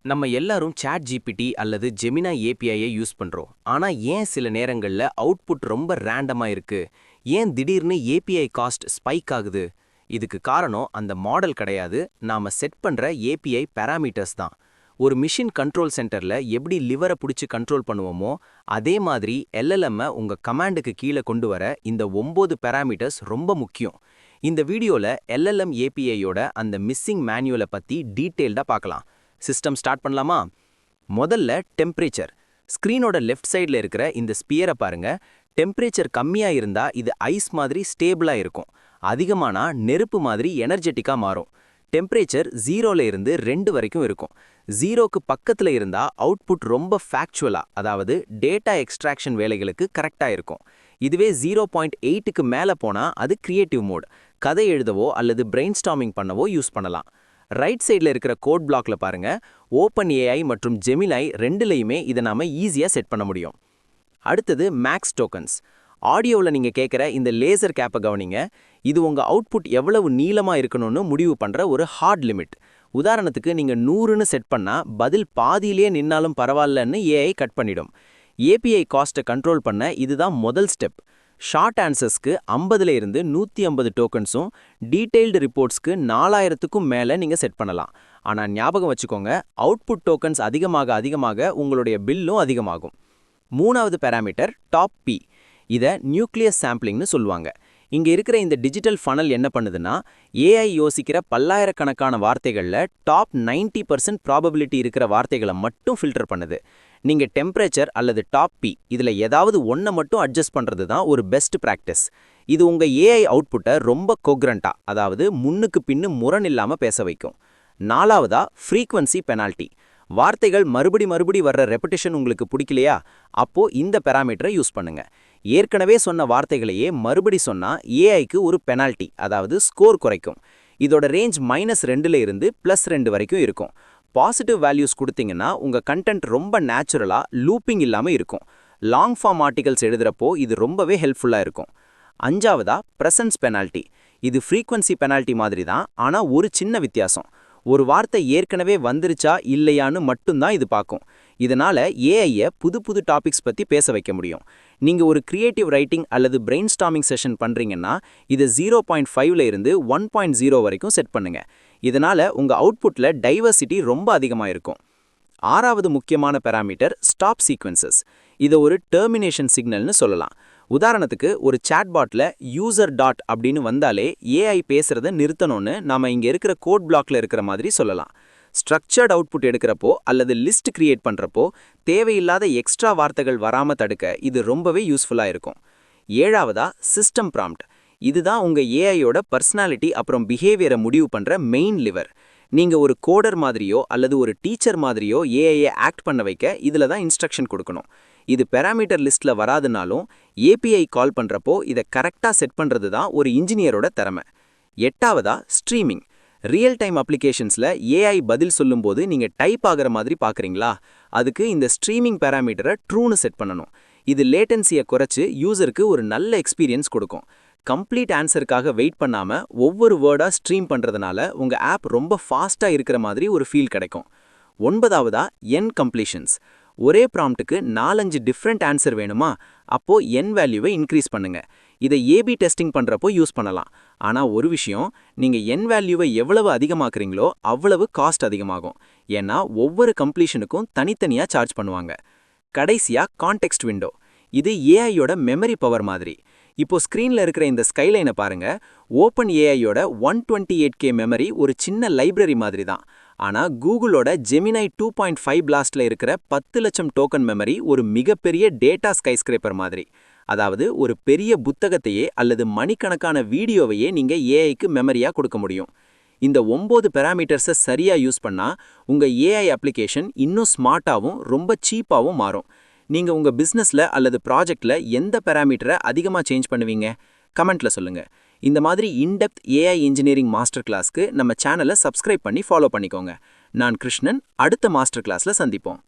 நம்ம எல்லாரும் chat GPT அல்லது ஜெமினா ஏபிஐயை யூஸ் பண்றோம். ஆனா ஏன் சில நேரங்கள்ல அவுட்புட் ரொம்ப ரேண்டமா இருக்கு? ஏன் திடீர்னு ஏபிஐ காஸ்ட் ஸ்பைக் ஆகுது? இதுக்கு காரணம் அந்த மாடல் கிடையாது, நாம செட் பண்ற ஏபிஐ பாராமீட்டர்ஸ் தான். ஒரு மிஷின் கண்ட்ரோல் சென்டர்ல எப்படி லிவரை பிடிச்சு கண்ட்ரோல் பண்ணுவோமோ, அதே மாதிரி எல்எல்எம் உங்க கமாண்டுக்கு கீழே கொண்டு வர இந்த 9 பாராமீட்டர்ஸ் ரொம்ப முக்கியம். இந்த வீடியோல எல்எல்எம் ஏபிஐயோட அந்த மிஸ்ஸிங் மேனுவலை பத்தி டீட்டெயில்டா பார்க்கலாம். சிஸ்டம் ஸ்டார்ட் பண்ணலாமா? முதல்ல டெம்பரேச்சர். ஸ்க்ரீனோட லெஃப்ட் சைடில் இருக்கிற இந்த ஸ்பியரை பாருங்க. டெம்பரேச்சர் கம்மியாக இருந்தா இது ஐஸ் மாதிரி ஸ்டேபிளா இருக்கும். அதிகமானா நெருப்பு மாதிரி எனர்ஜெட்டிக்கா மாறும். டெம்பரேச்சர் 0ல இருந்து 2 வரைக்கும் இருக்கும். 0க்கு பக்கத்துல இருந்தா அவுட்புட் ரொம்ப ஃபேக்சுவலா, அதாவது டேட்டா எக்ஸ்ட்ராக்ஷன் வேலைகளுக்கு கரெக்டா இருக்கும். இதுவே 0.8க்கு மேல போனா அது கிரியேட்டிவ் மோட். கதை எழுதவோ அல்லது பிரெயின்ஸ்டார்மிங் பண்ணவோ யூஸ் பண்ணலாம். ரைட் சைடில் இருக்கிற கோட் பிளாக்ல பாருங்க. ஓப்பன் ஏஐ மற்றும் ஜெமினை ரெண்டுலையுமே இதை நாம ஈஸியா செட் பண்ண முடியும். அடுத்தது மேக்ஸ் டோக்கன்ஸ். ஆடியோவில் நீங்க கேட்குற இந்த லேசர் கேப்பை கவனிங்க. இது உங்க அவுட்புட் எவ்வளவு நீளமா இருக்கணும்னு முடிவு பண்ற ஒரு ஹார்ட் லிமிட். உதாரணத்துக்கு நீங்க 100ன்னு செட் பண்ணா பதில் பாதியிலேயே நின்னாலும் பரவாயில்லன்னு ஏஐ கட் பண்ணிடும். ஏபிஐ காஸ்ட்டை கண்ட்ரோல் பண்ண இதுதான் முதல் ஸ்டெப். ஷார்ட் ஆன்சர்ஸ்க்கு 50ல இருந்து 150 டோக்கன்ஸும், டீடைல்டு ரிப்போர்ட்ஸ்க்கு 4000க்கும் மேல நீங்க செட் பண்ணலாம். ஆனா ஞாபகம் வச்சுக்கோங்க, அவுட்புட் டோக்கன்ஸ் அதிகமாக அதிகமாக உங்களுடைய பில்லும் அதிகமாகும். மூணாவது பாராமீட்டர் டாப் பி. இதை நியூக்ளியஸ் சாம்பிளிங்னு சொல்லுவாங்க. இங்க இருக்கிற இந்த டிஜிட்டல் ஃபனல் என்ன பண்ணுதுன்னா, ஏஐ யோசிக்கிற பல்லாயிரக்கணக்கான வார்த்தைகள்ல டாப் 90% ப்ராபபிலிட்டி இருக்கிற வார்த்தைகளை மட்டும் ஃபில்டர் பண்ணுது. நீங்க டெம்பரேச்சர் அல்லது டாப் பி இதுல ஏதாவது ஒன்றை மட்டும் அட்ஜஸ்ட் பண்றது தான் ஒரு பெஸ்ட் பிராக்டிஸ். இது உங்க ஏஐ அவுட்புட்டை ரொம்ப கொக்ரண்டா, அதாவது முன்னுக்கு பின்னு முரண் இல்லாம பேச வைக்கும். நாலாவதா ஃப்ரீக்வன்சி பெனால்டி. வார்த்தைகள் மறுபடி வர்ற ரெப்படிஷன் உங்களுக்கு பிடிக்கலையா? அப்போ இந்த பாராமீட்டரை யூஸ் பண்ணுங்க. ஏற்கனவே சொன்ன வார்த்தைகளையே மறுபடி சொன்னா ஏஐக்கு ஒரு பெனால்டி, அதாவது ஸ்கோர் குறைக்கும். இதோட ரேஞ்ச் -2ல இருந்து +2 வரைக்கும் இருக்கும். பாசிட்டிவ் வேல்யூஸ் கொடுத்தீங்கன்னா உங்க கண்டென்ட் ரொம்ப நேச்சுரலா லூப்பிங் இல்லாம இருக்கும். லாங் ஃபார்ம் ஆர்டிகல்ஸ் எழுதுறப்போ இது ரொம்பவே ஹெல்ப்ஃபுல்லா இருக்கும். அஞ்சாவதா பிரசன்ஸ் பெனால்டி. இது ஃப்ரீக்வன்சி பெனால்டி மாதிரி தான், ஆனா ஒரு சின்ன வித்தியாசம். ஒரு வார்த்தை ஏற்கனவே வந்துருச்சா இல்லையான்னு மட்டும்தான் இது பார்க்கும். இதனால ஏஐயை புது டாபிக்ஸ் பத்தி பேச வைக்க முடியும். நீங்க ஒரு கிரியேட்டிவ் ரைட்டிங் அல்லது பிரெயின்ஸ்டார்மிங் செஷன் பண்றீங்கன்னா இதை 0.5ல இருந்து 1.0 வரைக்கும் செட் பண்ணுங்க. இதனால உங்க அவுட்புட்ல டைவர்சிட்டி ரொம்ப அதிகமா இருக்கும். ஆறாவது முக்கியமான பாராமீட்டர் ஸ்டாப் சீக்வென்சஸ். இதை ஒரு டெர்மினேஷன் சிக்னல்னு சொல்லலாம். உதாரணத்துக்கு ஒரு சாட்பாட்ல யூசர் டாட் அப்படின்னு வந்தாலே ஏஐ பேசுறத நிறுத்தணும்னு நாம இங்க இருக்கிற கோட் பிளாக்ல இருக்கிற மாதிரி சொல்லலாம். ஸ்ட்ரக்சர்ட் அவுட்புட் எடுக்கிறப்போ அல்லது லிஸ்ட் கிரியேட் பண்றப்போ தேவையில்லாத எக்ஸ்ட்ரா வார்த்தைகள் வராம தடுக்க இது ரொம்பவே யூஸ்ஃபுல்லா இருக்கும். ஏழாவதா சிஸ்டம் ப்ராம்ப்ட். இதுதான் உங்க ஏஐயோட பர்சனாலிட்டி அப்புறம் பிஹேவியரை முடிவு பண்ற மெயின் லிவர். நீங்க ஒரு கோடர் மாதிரியோ அல்லது ஒரு டீச்சர் மாதிரியோ ஏஐயை ஆக்ட் பண்ண வைக்க இதுல தான் இன்ஸ்ட்ரக்ஷன் கொடுக்கணும். இது பாராமீட்டர் லிஸ்ட்ல வராதுனாலும் ஏபிஐ கால் பண்றப்போ இதை கரெக்டா செட் பண்றது தான் ஒரு இன்ஜினியரோட திறமை. எட்டாவதா ஸ்ட்ரீமிங். ரியல் டைம் அப்ளிகேஷன்ஸ்ல ஏஐ பதில் சொல்லும்போது நீங்க டைப் ஆகிற மாதிரி பாக்குறீங்களா? அதுக்கு இந்த ஸ்ட்ரீமிங் பாராமீட்டரை ட்ரூன்னு செட் பண்ணணும். இது லேட்டன்சியை குறைச்சு யூசருக்கு ஒரு நல்ல எக்ஸ்பீரியன்ஸ் கொடுக்கும். கம்ப்ளீட் ஆன்சருக்காக வெயிட் பண்ணாம ஒவ்வொரு வேர்டா ஸ்ட்ரீம் பண்றதுனால உங்க ஆப் ரொம்ப ஃபாஸ்டா இருக்கிற மாதிரி ஒரு ஃபீல் கிடைக்கும். ஒன்பதாவதா என் கம்ப்ளீஷன்ஸ். ஒரே ப்ராம்ப்ட்டுக்கு 4-5 டிஃப்ரெண்ட் ஆன்சர் வேணுமா? அப்போ என் வேல்யூவை இன்க்ரீஸ் பண்ணுங்க. இதை ஏபி டெஸ்டிங் பண்றப்போ யூஸ் பண்ணலாம். ஆனா ஒரு விஷயம், நீங்க என் வேல்யூவை எவ்வளவு அதிகமாக்குறீங்களோ அவ்வளவு காஸ்ட் அதிகமாகும். ஏன்னா ஒவ்வொரு கம்ப்ளீஷனுக்கும் தனித்தனியா சார்ஜ் பண்ணுவாங்க. கடைசியா கான்டெக்ஸ்ட் விண்டோ. இது ஏஐயோட மெமரி பவர் மாதிரி. இப்போ ஸ்க்ரீன்ல இருக்கிற இந்த ஸ்கைலைனை பாருங்க. ஓப்பன் ஏஐயோட 128K மெமரி ஒரு சின்ன லைப்ரரி மாதிரி தான். ஆனா கூகுளோட ஜெமினை 2.5 பிளாஸ்ட்ல இருக்கிற 10 லட்சம் டோக்கன் மெமரி ஒரு மிகப்பெரிய டேட்டா ஸ்கைஸ்கிரேப்பர் மாதிரி. அதாவது ஒரு பெரிய புத்தகத்தையே அல்லது மணிக்கணக்கான வீடியோவையே நீங்க ஏஐக்கு மெமரியா கொடுக்க முடியும். இந்த 9 பாராமீட்டர்ஸை சரியா யூஸ் பண்ணா உங்க ஏஐ அப்ளிகேஷன் இன்னும் ஸ்மார்ட்டாவும் ரொம்ப சீப்பாவும் மாறும். நீங்க உங்க பிசினஸ்ல அல்லது ப்ராஜெக்ட்ல எந்த பாராமீட்டரை அதிகமா சேஞ்ச் பண்ணுவீங்க? கமெண்ட்ல சொல்லுங்க. இந்த மாதிரி இன்டெப்த் ஏஐ இன்ஜினியரிங் மாஸ்டர் கிளாஸ்க்கு நம்ம சேனலை சப்ஸ்கிரைப் பண்ணி ஃபாலோ பண்ணிக்கோங்க. நான் கிருஷ்ணன். அடுத்த மாஸ்டர் கிளாஸ்ல சந்திப்போம்.